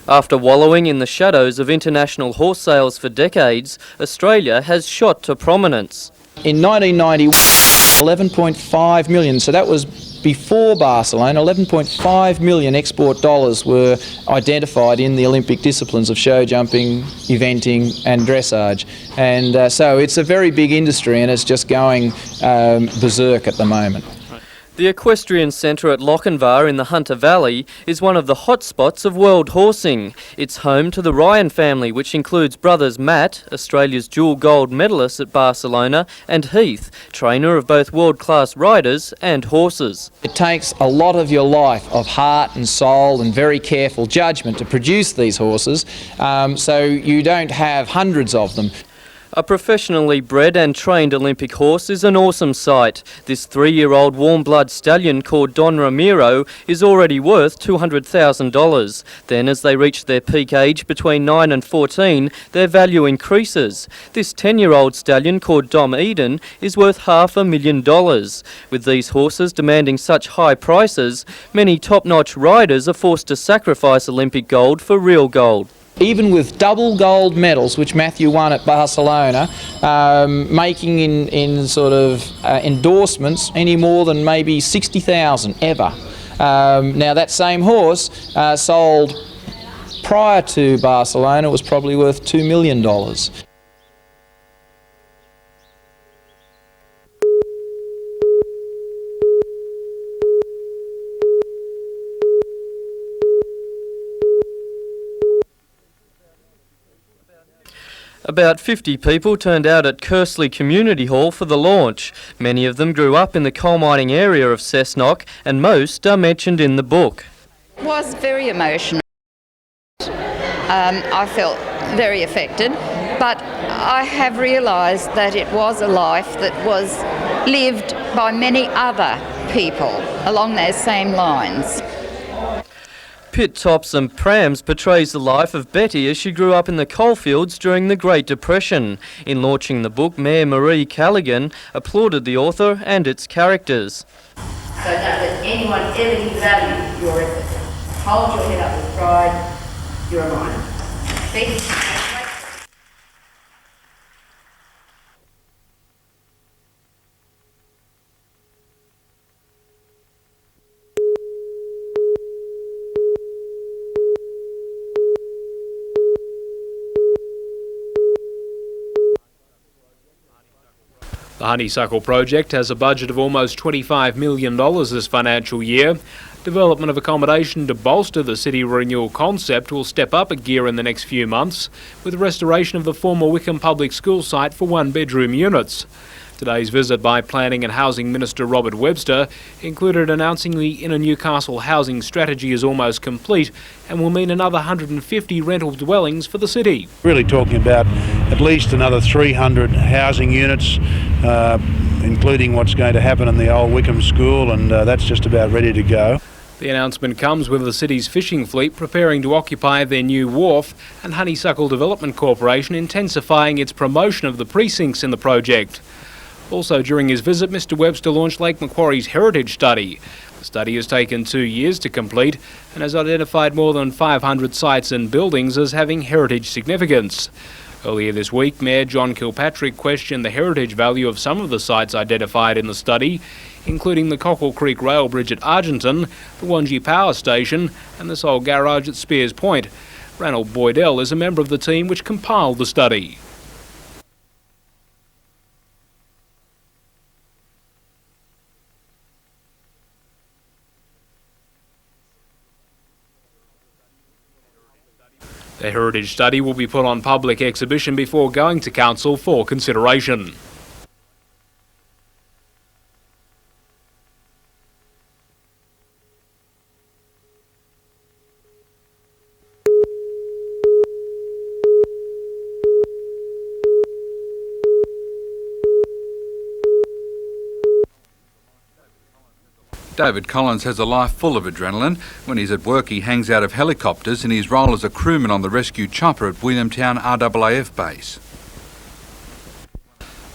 After wallowing in the shadows of international horse sales for decades, Australia has shot to prominence. In 1991, 11.5 million, so that was before Barcelona, 11.5 million export dollars were identified in the Olympic disciplines of show jumping, eventing and dressage. And so it's a very big industry and it's just going berserk at the moment. The equestrian centre at Lochinvar in the Hunter Valley is one of the hotspots of world horsing. It's home to the Ryan family, which includes brothers Matt, Australia's dual gold medalist at Barcelona, and Heath, trainer of both world-class riders and horses. It takes a lot of your life of heart and soul and very careful judgment to produce these horses, so you don't have hundreds of them. A professionally bred and trained Olympic horse is an awesome sight. This 3-year-old warm-blood stallion called Don Ramiro is already worth $200,000. Then as they reach their peak age between 9 and 14, their value increases. This 10-year-old stallion called Dom Eden is worth $500,000. With these horses demanding such high prices, many top-notch riders are forced to sacrifice Olympic gold for real gold. Even with double gold medals, which Matthew won at Barcelona, making in sort of endorsements any more than maybe 60,000 ever. Now that same horse sold prior to Barcelona was probably worth $2 million. About 50 people turned out at Kersley Community Hall for the launch. Many of them grew up in the coal mining area of Cessnock, and most are mentioned in the book. It was very emotional. I felt very affected, but I have realised that it was a life that was lived by many other people along those same lines. Pit Tops and Prams portrays the life of Betty as she grew up in the coalfields during the Great Depression. In launching the book, Mayor Marie Callaghan applauded the author and its characters. So don't let anyone ever devalue your effort. Hold your head up with pride. You're a miner. See? The Honeysuckle project has a budget of almost $25 million this financial year. Development of accommodation to bolster the city renewal concept will step up a gear in the next few months, with restoration of the former Wickham Public School site for one-bedroom units. Today's visit by Planning and Housing Minister Robert Webster included announcing the Inner Newcastle housing strategy is almost complete and will mean another 150 rental dwellings for the city. Really talking about at least another 300 housing units, including what's going to happen in the old Wickham School, and that's just about ready to go. The announcement comes with the city's fishing fleet preparing to occupy their new wharf and Honeysuckle Development Corporation intensifying its promotion of the precincts in the project. Also during his visit, Mr Webster launched Lake Macquarie's heritage study. The study has taken 2 years to complete and has identified more than 500 sites and buildings as having heritage significance. Earlier this week, Mayor John Kilpatrick questioned the heritage value of some of the sites identified in the study, including the Cockle Creek Rail Bridge at Argenton, the Wangi Power Station and the Soul Garage at Spears Point. Ranald Boydell is a member of the team which compiled the study. The heritage study will be put on public exhibition before going to council for consideration. David Collins has a life full of adrenaline. When he's at work, he hangs out of helicopters in his role as a crewman on the rescue chopper at Williamtown RAAF base.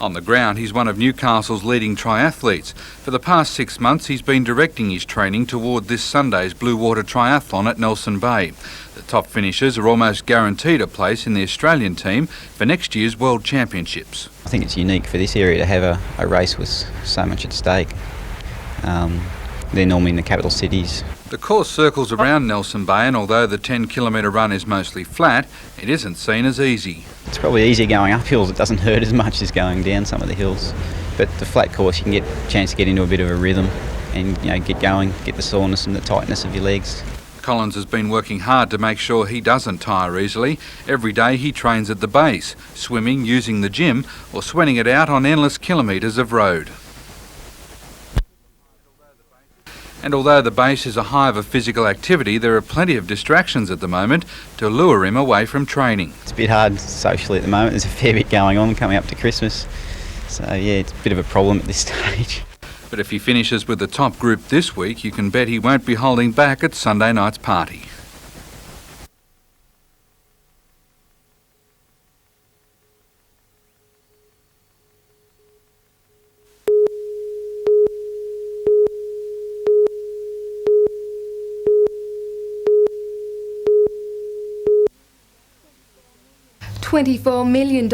On the ground, he's one of Newcastle's leading triathletes. For the past 6 months, he's been directing his training toward this Sunday's Blue Water Triathlon at Nelson Bay. The top finishers are almost guaranteed a place in the Australian team for next year's World Championships. I think it's unique for this area to have a race with so much at stake. They're normally in the capital cities. The course circles around Nelson Bay, and although the 10-kilometre run is mostly flat, it isn't seen as easy. It's probably easier going up hills. It doesn't hurt as much as going down some of the hills. But the flat course, you can get a chance to get into a bit of a rhythm and get going, get the soreness and the tightness of your legs. Collins has been working hard to make sure he doesn't tire easily. Every day he trains at the base, swimming, using the gym, or sweating it out on endless kilometres of road. And although the base is a hive of physical activity, there are plenty of distractions at the moment to lure him away from training. It's a bit hard socially at the moment. There's a fair bit going on coming up to Christmas. So yeah, it's a bit of a problem at this stage. But if he finishes with the top group this week, you can bet he won't be holding back at Sunday night's party. $24 million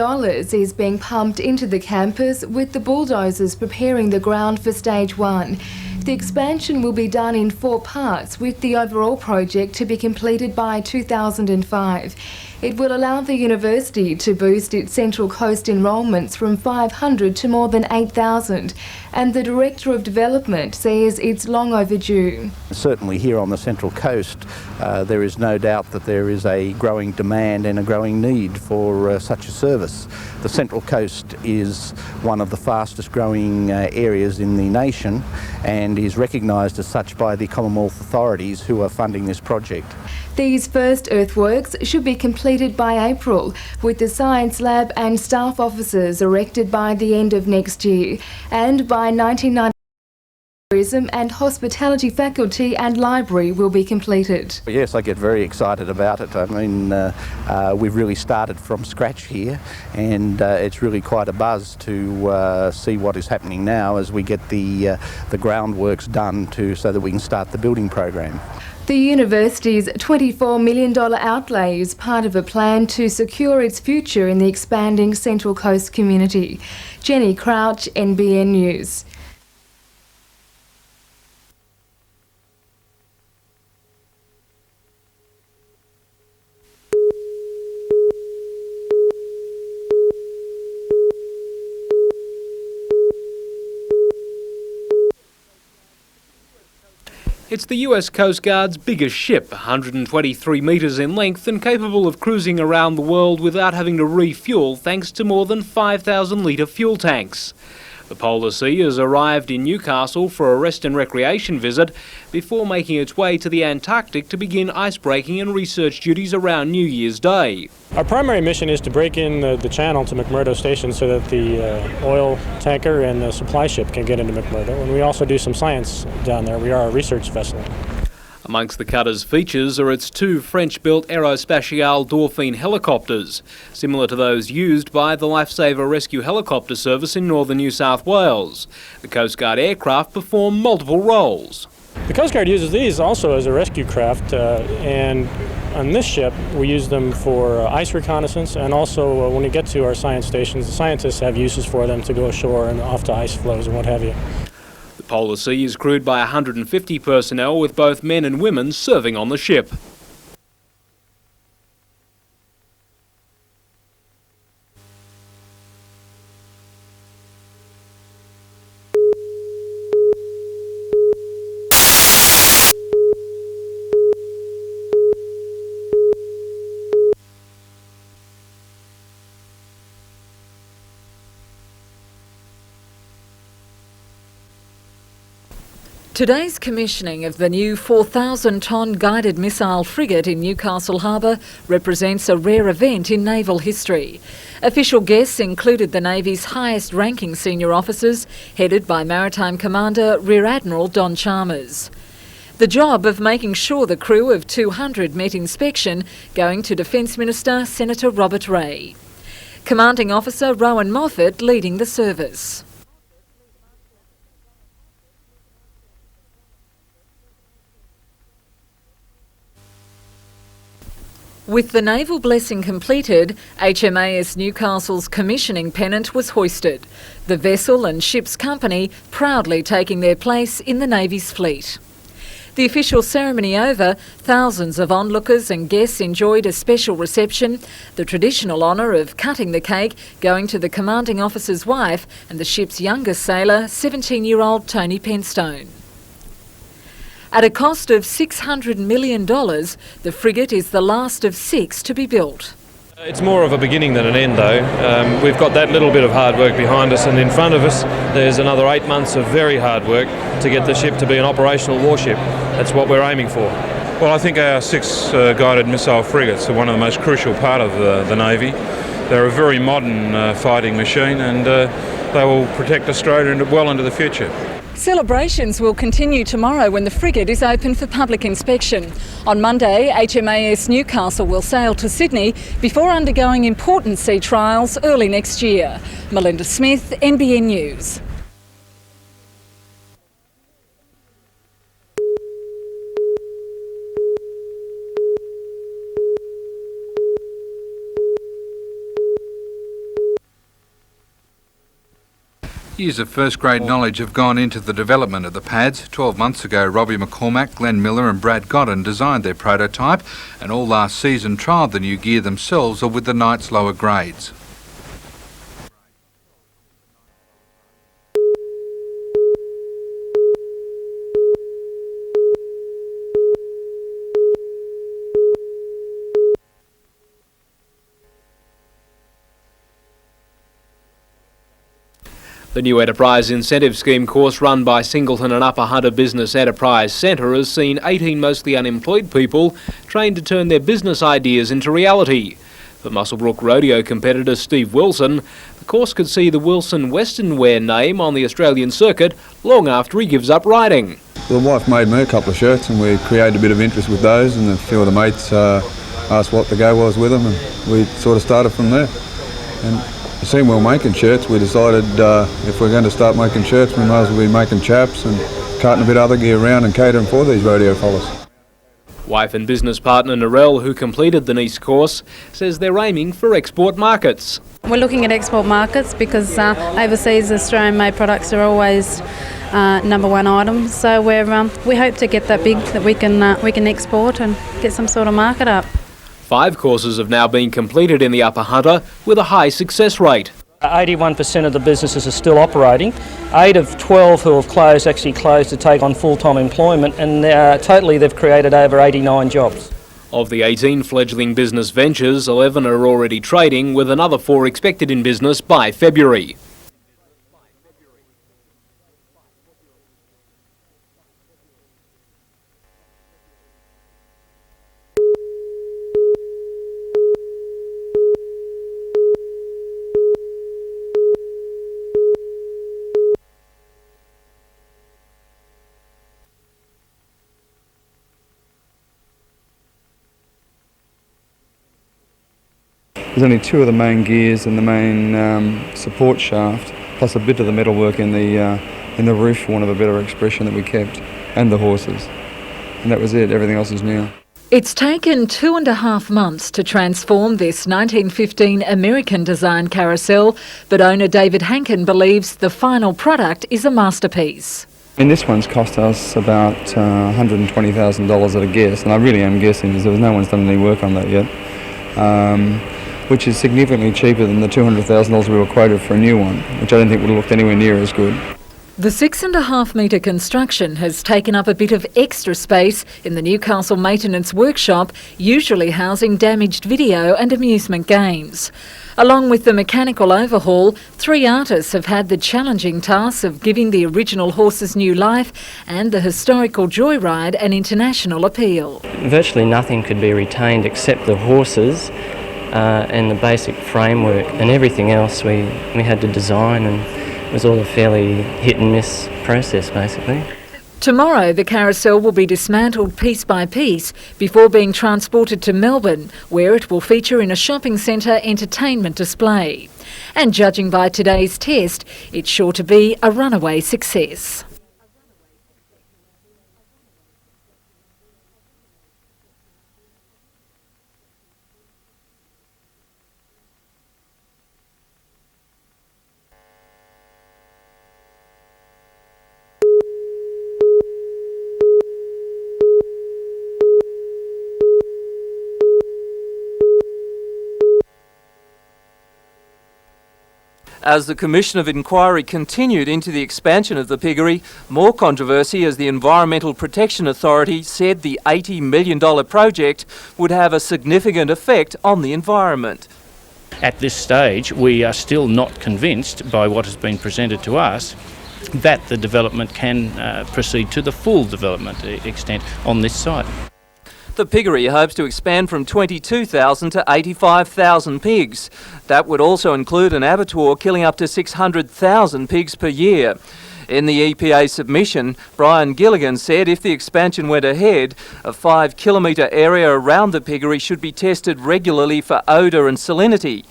is being pumped into the campus, with the bulldozers preparing the ground for Stage 1. The expansion will be done in 4 parts, with the overall project to be completed by 2005. It will allow the university to boost its Central Coast enrolments from 500 to more than 8,000, and the Director of Development says it's long overdue. Certainly here on the Central Coast, there is no doubt that there is a growing demand and a growing need for such a service. The Central Coast is one of the fastest growing areas in the nation and is recognised as such by the Commonwealth authorities who are funding this project. These first earthworks should be completed by April, with the science lab and staff offices erected by the end of next year, and by 1990. Tourism and hospitality faculty and library will be completed. Yes, I get very excited about it. I mean, we've really started from scratch here, and it's really quite a buzz to see what is happening now as we get the groundworks done so that we can start the building program. The university's $24 million outlay is part of a plan to secure its future in the expanding Central Coast community. Jenny Crouch, NBN News. It's the US Coast Guard's biggest ship, 123 metres in length and capable of cruising around the world without having to refuel thanks to more than 5,000 litre fuel tanks. The Polar Sea has arrived in Newcastle for a rest and recreation visit before making its way to the Antarctic to begin icebreaking and research duties around New Year's Day. Our primary mission is to break in the channel to McMurdo Station so that the oil tanker and the supply ship can get into McMurdo. And we also do some science down there. We are a research vessel. Amongst the cutter's features are its 2 French-built Aerospatiale Dauphine helicopters, similar to those used by the Lifesaver Rescue Helicopter Service in northern New South Wales. The Coast Guard aircraft perform multiple roles. The Coast Guard uses these also as a rescue craft, and on this ship we use them for ice reconnaissance, and also when we get to our science stations, the scientists have uses for them to go ashore and off to ice floes and what have you. The Polar Sea is crewed by 150 personnel, with both men and women serving on the ship. Today's commissioning of the new 4,000-tonne guided missile frigate in Newcastle Harbour represents a rare event in naval history. Official guests included the Navy's highest-ranking senior officers, headed by Maritime Commander Rear Admiral Don Chalmers. The job of making sure the crew of 200 met inspection going to Defence Minister Senator Robert Ray. Commanding Officer Rowan Moffat leading the service. With the naval blessing completed, HMAS Newcastle's commissioning pennant was hoisted, the vessel and ship's company proudly taking their place in the Navy's fleet. The official ceremony over, thousands of onlookers and guests enjoyed a special reception, the traditional honour of cutting the cake going to the commanding officer's wife and the ship's youngest sailor, 17-year-old Tony Penstone. At a cost of $600 million, the frigate is the last of 6 to be built. It's more of a beginning than an end though. We've got that little bit of hard work behind us, and in front of us there's another 8 months of very hard work to get the ship to be an operational warship. That's what we're aiming for. Well, I think our 6 guided missile frigates are one of the most crucial part of the Navy. They're a very modern fighting machine, and they will protect Australia well into the future. Celebrations will continue tomorrow when the frigate is open for public inspection. On Monday, HMAS Newcastle will sail to Sydney before undergoing important sea trials early next year. Melinda Smith, NBN News. Years of first-grade knowledge have gone into the development of the pads. 12 months ago, Robbie McCormack, Glenn Miller and Brad Godden designed their prototype, and all last season trialled the new gear themselves or with the night's lower grades. The new Enterprise Incentive Scheme course run by Singleton and Upper Hunter Business Enterprise Centre has seen 18 mostly unemployed people trained to turn their business ideas into reality. For Muswellbrook rodeo competitor Steve Wilson, the course could see the Wilson Western Wear name on the Australian circuit long after he gives up riding. The wife made me a couple of shirts and we created a bit of interest with those, and a few of the mates asked what the go was with them, and we sort of started from there. And we seen we were making shirts, we decided if we're going to start making shirts, we might as well be making chaps and carting a bit of other gear around and catering for these rodeo fellas. Wife and business partner Narelle, who completed the Nice course, says they're aiming for export markets. We're looking at export markets because overseas Australian-made products are always number one items. So we hope to get that big that we can export and get some sort of market up. 5 courses have now been completed in the Upper Hunter with a high success rate. 81% of the businesses are still operating. 8 of 12 who have closed actually closed to take on full-time employment, and totally they've created over 89 jobs. Of the 18 fledgling business ventures, 11 are already trading, with another 4 expected in business by February. There's only 2 of the main gears and the main support shaft, plus a bit of the metalwork in the roof, for want of a better expression, that we kept, and the horses. And that was it, everything else is new. It's taken 2.5 months to transform this 1915 American design carousel, but owner David Hankin believes the final product is a masterpiece. And this one's cost us about $120,000 at a guess, and I really am guessing because no one's done any work on that yet. Which is significantly cheaper than the $200,000 we were quoted for a new one, which I don't think would have looked anywhere near as good. The 6.5 metre construction has taken up a bit of extra space in the Newcastle Maintenance Workshop, usually housing damaged video and amusement games. Along with the mechanical overhaul, 3 artists have had the challenging task of giving the original horses new life and the historical joyride an international appeal. Virtually nothing could be retained except the horses and the basic framework, and everything else we had to design, and it was all a fairly hit and miss process basically. Tomorrow, the carousel will be dismantled piece by piece before being transported to Melbourne, where it will feature in a shopping centre entertainment display. And judging by today's test, it's sure to be a runaway success. As the Commission of Inquiry continued into the expansion of the piggery, more controversy as the Environmental Protection Authority said the $80 million project would have a significant effect on the environment. At this stage, we are still not convinced by what has been presented to us that the development can proceed to the full development extent on this site. The piggery hopes to expand from 22,000 to 85,000 pigs. That would also include an abattoir killing up to 600,000 pigs per year. In the EPA submission, Brian Gilligan said if the expansion went ahead, a 5-kilometre area around the piggery should be tested regularly for odour and salinity.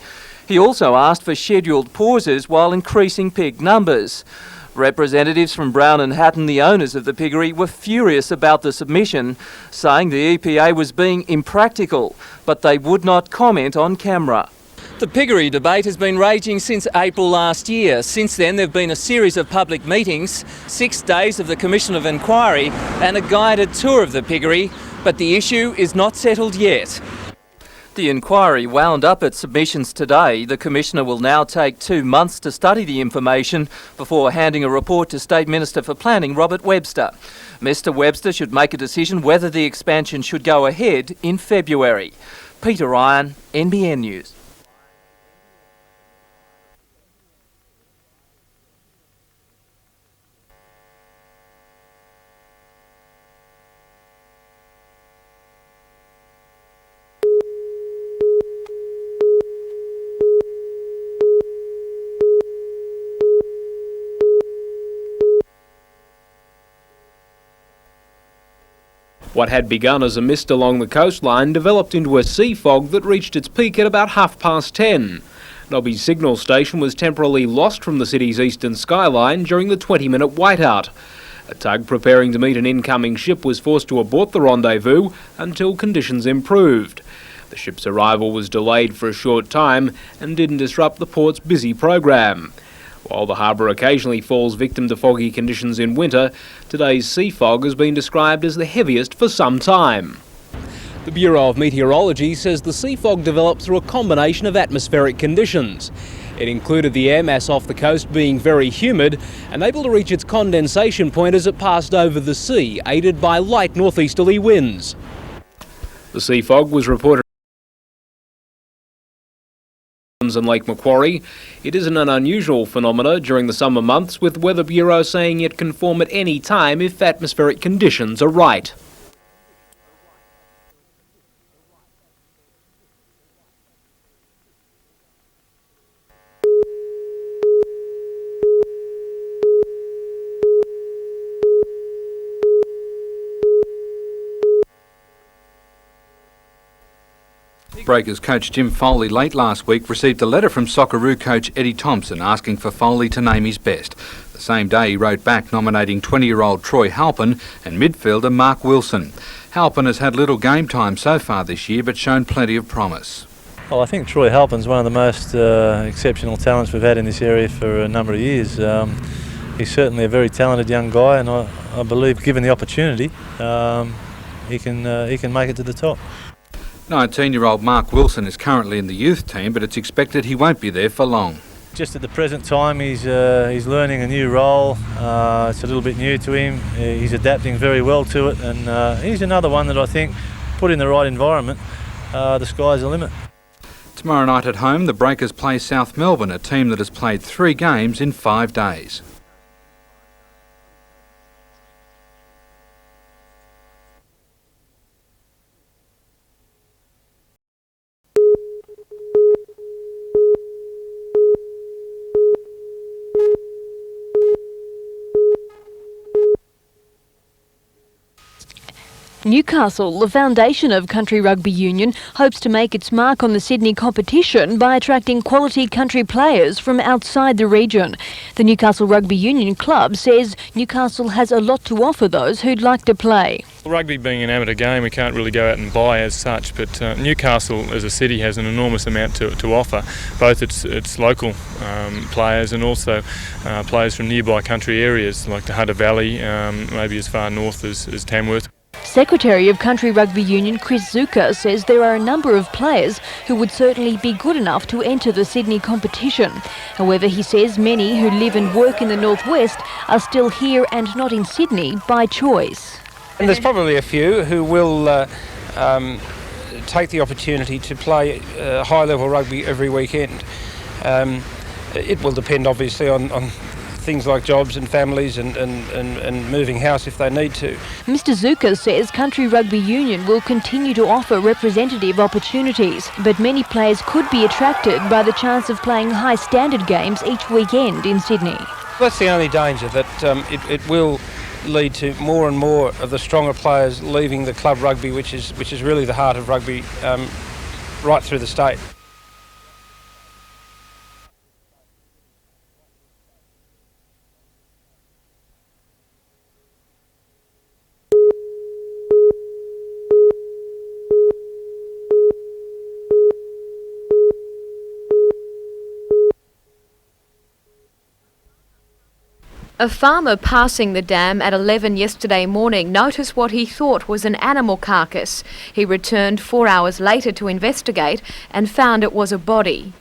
He also asked for scheduled pauses while increasing pig numbers. Representatives from Brown and Hatton, the owners of the piggery, were furious about the submission, saying the EPA was being impractical, but they would not comment on camera. The piggery debate has been raging since April last year. Since then, there have been a series of public meetings, 6 days of the Commission of Inquiry and a guided tour of the piggery, but the issue is not settled yet. The inquiry wound up its submissions today. The Commissioner will now take 2 months to study the information before handing a report to State Minister for Planning, Robert Webster. Mr Webster should make a decision whether the expansion should go ahead in February. Peter Ryan, NBN News. What had begun as a mist along the coastline developed into a sea fog that reached its peak at about 10:30. Nobby's signal station was temporarily lost from the city's eastern skyline during the 20-minute whiteout. A tug preparing to meet an incoming ship was forced to abort the rendezvous until conditions improved. The ship's arrival was delayed for a short time and didn't disrupt the port's busy program. While the harbour occasionally falls victim to foggy conditions in winter, today's sea fog has been described as the heaviest for some time. The Bureau of Meteorology says the sea fog developed through a combination of atmospheric conditions. It included the air mass off the coast being very humid and able to reach its condensation point as it passed over the sea, aided by light northeasterly winds. The sea fog was reported and Lake Macquarie. It isn't an unusual phenomenon during the summer months, with Weather Bureau saying it can form at any time if atmospheric conditions are right. Breakers coach Jim Foley late last week received a letter from Socceroo coach Eddie Thompson asking for Foley to name his best. The same day he wrote back nominating 20-year-old Troy Halpin and midfielder Mark Wilson. Halpin has had little game time so far this year but shown plenty of promise. Well, I think Troy Halpin's one of the most exceptional talents we've had in this area for a number of years. He's certainly a very talented young guy, and I believe given the opportunity he can make it to the top. 19-year-old Mark Wilson is currently in the youth team, but it's expected he won't be there for long. Just at the present time he's learning a new role. It's a little bit new to him. He's adapting very well to it, and he's another one that I think, put in the right environment, the sky's the limit. Tomorrow night at home, the Breakers play South Melbourne, a team that has played 3 games in 5 days. Newcastle, the foundation of country rugby union, hopes to make its mark on the Sydney competition by attracting quality country players from outside the region. The Newcastle Rugby Union Club says Newcastle has a lot to offer those who'd like to play. Rugby being an amateur game, we can't really go out and buy as such, but Newcastle as a city has an enormous amount to offer, both its local players and also players from nearby country areas like the Hunter Valley, maybe as far north as Tamworth. Secretary of Country Rugby Union Chris Zucker says there are a number of players who would certainly be good enough to enter the Sydney competition. However, he says many who live and work in the northwest are still here and not in Sydney by choice. And there's probably a few who will take the opportunity to play high-level rugby every weekend. It will depend obviously on things like jobs and families and moving house if they need to. Mr Zucker says Country Rugby Union will continue to offer representative opportunities, but many players could be attracted by the chance of playing high standard games each weekend in Sydney. That's the only danger, that it will lead to more and more of the stronger players leaving the club rugby, which is really the heart of rugby right through the state. A farmer passing the dam at 11 yesterday morning noticed what he thought was an animal carcass. He returned 4 hours later to investigate and found it was a body.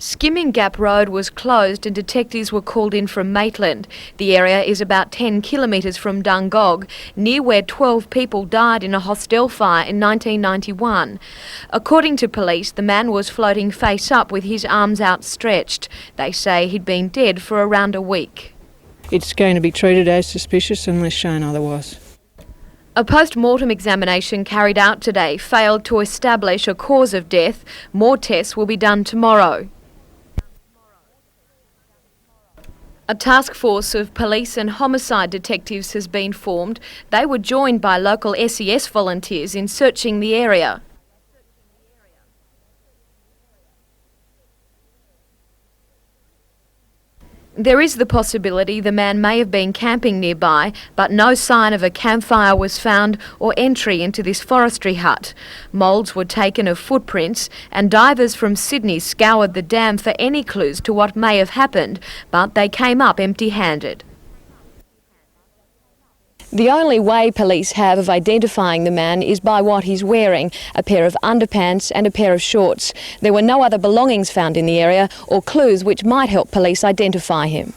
Skimming Gap Road was closed and detectives were called in from Maitland. The area is about 10 kilometres from Dungog, near where 12 people died in a hostel fire in 1991. According to police, the man was floating face up with his arms outstretched. They say he'd been dead for around a week. It's going to be treated as suspicious unless shown otherwise. A post-mortem examination carried out today failed to establish a cause of death. More tests will be done tomorrow. A task force of police and homicide detectives has been formed. They were joined by local SES volunteers in searching the area. There is the possibility the man may have been camping nearby, but no sign of a campfire was found or entry into this forestry hut. Moulds were taken of footprints and divers from Sydney scoured the dam for any clues to what may have happened, but they came up empty-handed. The only way police have of identifying the man is by what he's wearing, a pair of underpants and a pair of shorts. There were no other belongings found in the area or clues which might help police identify him.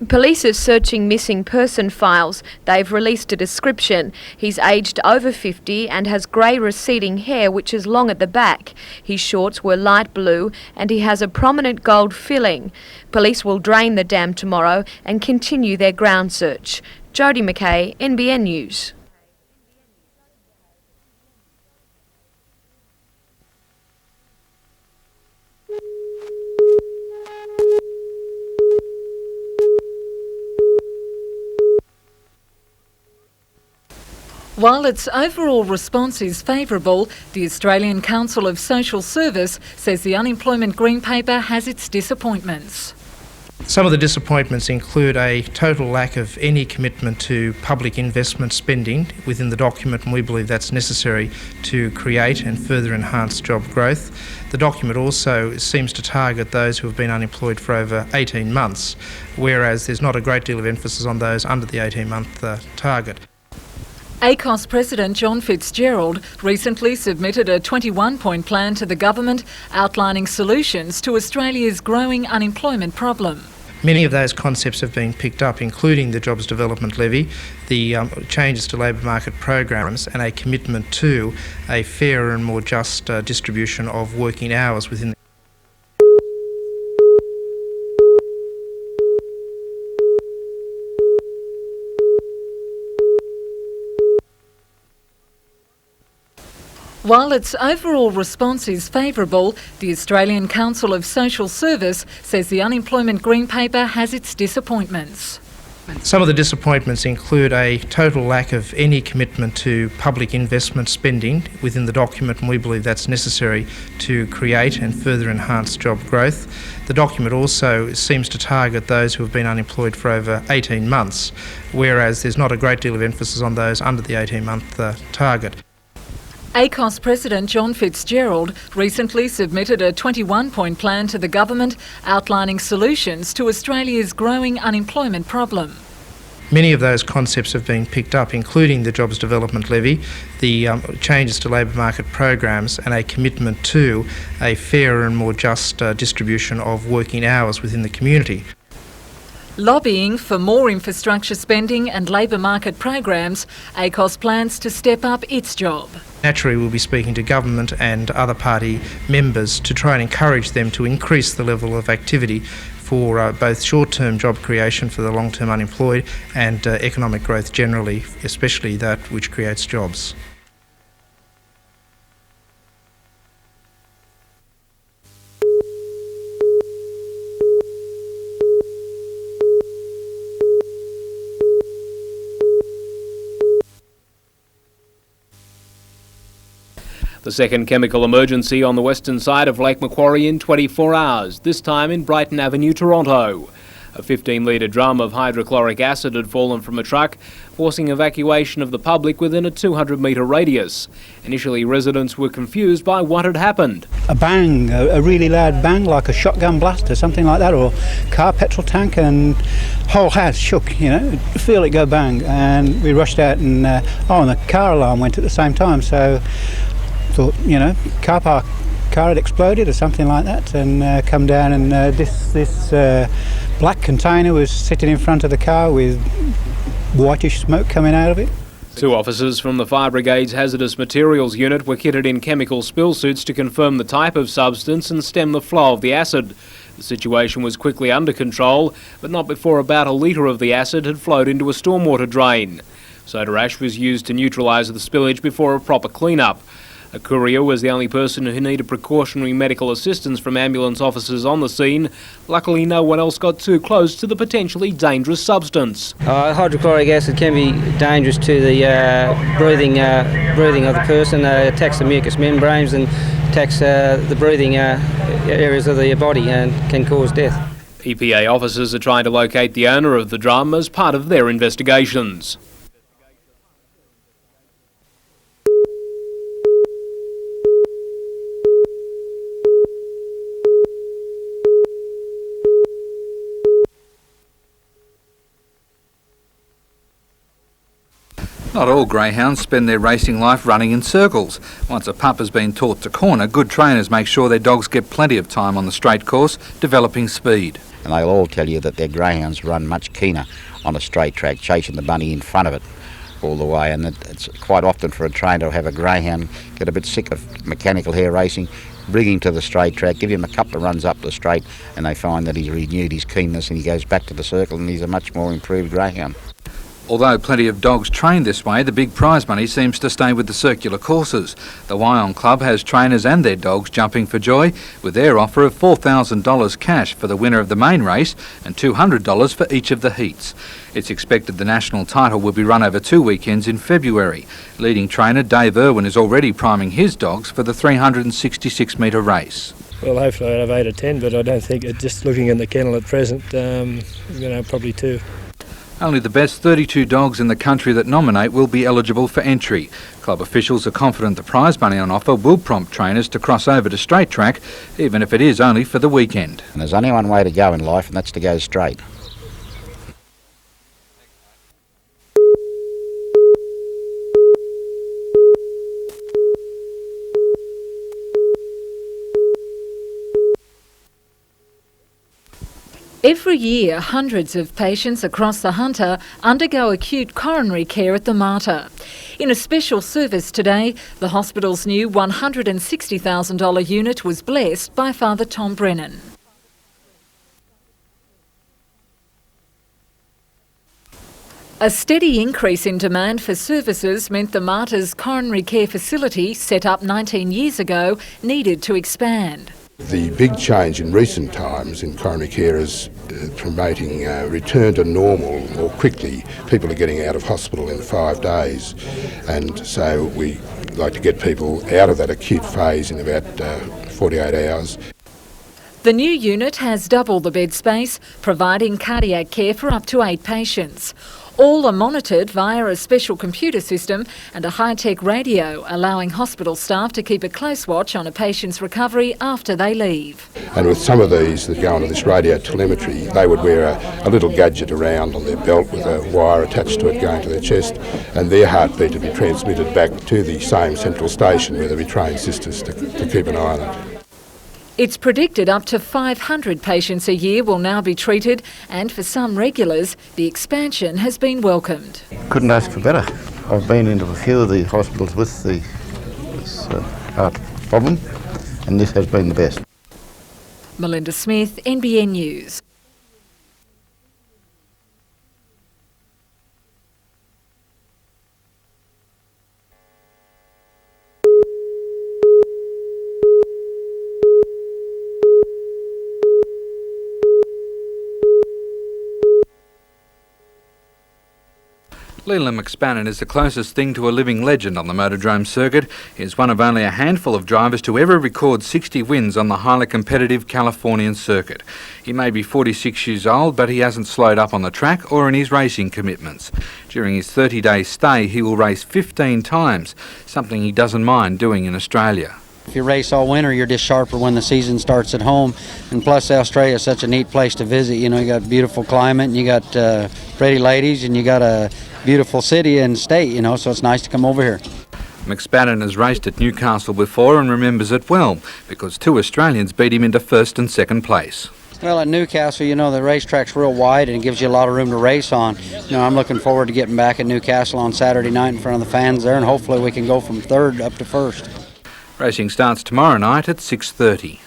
Police are searching missing person files. They've released a description. He's aged over 50 and has grey receding hair which is long at the back. His shorts were light blue and he has a prominent gold filling. Police will drain the dam tomorrow and continue their ground search. Jodie McKay, NBN News. While its overall response is favourable, the Australian Council of Social Service says the unemployment green paper has its disappointments. Some of the disappointments include a total lack of any commitment to public investment spending within the document, and we believe that's necessary to create and further enhance job growth. The document also seems to target those who have been unemployed for over 18 months, whereas there's not a great deal of emphasis on those under the 18-month target. ACOS President John Fitzgerald recently submitted a 21-point plan to the government outlining solutions to Australia's growing unemployment problem. Many of those concepts have been picked up, including the Jobs Development Levy, the changes to labour market programs and a commitment to a fairer and more just distribution of working hours within the While its overall response is favourable, the Australian Council of Social Service says the unemployment green paper has its disappointments. Some of the disappointments include a total lack of any commitment to public investment spending within the document, and we believe that's necessary to create and further enhance job growth. The document also seems to target those who have been unemployed for over 18 months, whereas there's not a great deal of emphasis on those under the 18-month target. ACOS President John Fitzgerald recently submitted a 21-point plan to the government outlining solutions to Australia's growing unemployment problem. Many of those concepts have been picked up, including the Jobs Development Levy, the changes to labour market programs, and a commitment to a fairer and more just distribution of working hours within the community. Lobbying for more infrastructure spending and labour market programs, ACOS plans to step up its job. Naturally, we'll be speaking to government and other party members to try and encourage them to increase the level of activity for both short-term job creation for the long-term unemployed and economic growth generally, especially that which creates jobs. The second chemical emergency on the western side of Lake Macquarie in 24 hours, this time in Brighton Avenue, Toronto. A 15-litre drum of hydrochloric acid had fallen from a truck, forcing evacuation of the public within a 200-metre radius. Initially, residents were confused by what had happened. A bang, a really loud bang, like a shotgun blast or something like that, or car petrol tank, and whole house shook, you know, feel it go bang. And we rushed out and, and the car alarm went at the same time, so thought, you know, car had exploded or something like that, and come down, and this black container was sitting in front of the car with whitish smoke coming out of it. Two officers from the Fire Brigade's Hazardous Materials Unit were kitted in chemical spill suits to confirm the type of substance and stem the flow of the acid. The situation was quickly under control, but not before about a litre of the acid had flowed into a stormwater drain. Soda ash was used to neutralise the spillage before a proper clean-up. A courier was the only person who needed precautionary medical assistance from ambulance officers on the scene. Luckily, no one else got too close to the potentially dangerous substance. Hydrochloric acid can be dangerous to the breathing of the person. It attacks the mucous membranes and attacks the breathing areas of the body and can cause death. EPA officers are trying to locate the owner of the drum as part of their investigations. Not all greyhounds spend their racing life running in circles. Once a pup has been taught to corner, good trainers make sure their dogs get plenty of time on the straight course, developing speed. And they'll all tell you that their greyhounds run much keener on a straight track, chasing the bunny in front of it all the way. And it's quite often for a trainer to have a greyhound get a bit sick of mechanical hair racing, bring him to the straight track, give him a couple of runs up the straight, and they find that he's renewed his keenness and he goes back to the circle and he's a much more improved greyhound. Although plenty of dogs train this way, the big prize money seems to stay with the circular courses. The Wyong Club has trainers and their dogs jumping for joy with their offer of $4,000 cash for the winner of the main race and $200 for each of the heats. It's expected the national title will be run over 2 weekends in February. Leading trainer Dave Irwin is already priming his dogs for the 366-metre race. Well, hopefully I'll have 8 or 10, but I don't think just looking in the kennel at present, probably 2. Only the best 32 dogs in the country that nominate will be eligible for entry. Club officials are confident the prize money on offer will prompt trainers to cross over to straight track, even if it is only for the weekend. And there's only one way to go in life, and that's to go straight. Every year, hundreds of patients across the Hunter undergo acute coronary care at the Mater. In a special service today, the hospital's new $160,000 unit was blessed by Father Tom Brennan. A steady increase in demand for services meant the Mater's coronary care facility, set up 19 years ago, needed to expand. The big change in recent times in coronary care is promoting return to normal more quickly. People are getting out of hospital in 5 days, and so we like to get people out of that acute phase in about 48 hours. The new unit has double the bed space, providing cardiac care for up to 8 patients. All are monitored via a special computer system and a high-tech radio, allowing hospital staff to keep a close watch on a patient's recovery after they leave. And with some of these that go onto this radio telemetry, they would wear a little gadget around on their belt with a wire attached to it going to their chest, and their heartbeat would be transmitted back to the same central station where there would be trained sisters to keep an eye on it. It's predicted up to 500 patients a year will now be treated, and for some regulars, the expansion has been welcomed. Couldn't ask for better. I've been into a few of the hospitals with this heart problem, and this has been the best. Melinda Smith, NBN News. Leland McSpannon is the closest thing to a living legend on the Motordrome circuit. He is one of only a handful of drivers to ever record 60 wins on the highly competitive Californian circuit. He may be 46 years old, but he hasn't slowed up on the track or in his racing commitments. During his 30-day stay, he will race 15 times, something he doesn't mind doing in Australia. If you race all winter, you're just sharper when the season starts at home. And plus, Australia is such a neat place to visit. You know, you got beautiful climate, and you got pretty ladies, and you got a beautiful city and state, you know, so it's nice to come over here. McSpannon has raced at Newcastle before and remembers it well, because 2 Australians beat him into first and second place. Well, at Newcastle, you know, the racetrack's real wide and it gives you a lot of room to race on. You know, I'm looking forward to getting back at Newcastle on Saturday night in front of the fans there, and hopefully we can go from third up to first. Racing starts tomorrow night at 6:30.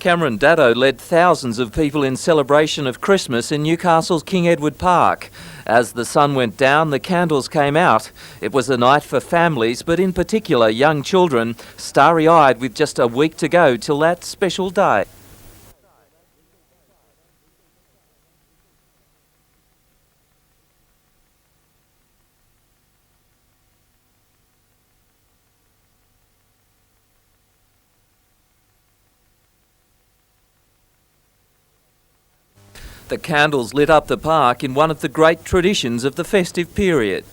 Cameron Daddo led thousands of people in celebration of Christmas in Newcastle's King Edward Park. As the sun went down, the candles came out. It was a night for families, but in particular young children, starry-eyed with just a week to go till that special day. The candles lit up the park in one of the great traditions of the festive period.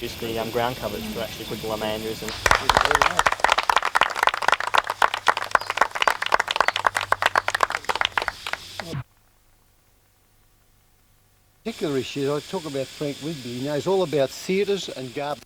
Use the ground covers to actually put the lamanders and. Particular issues, I talk about Frank Rigby. He knows all about theatres and gardens.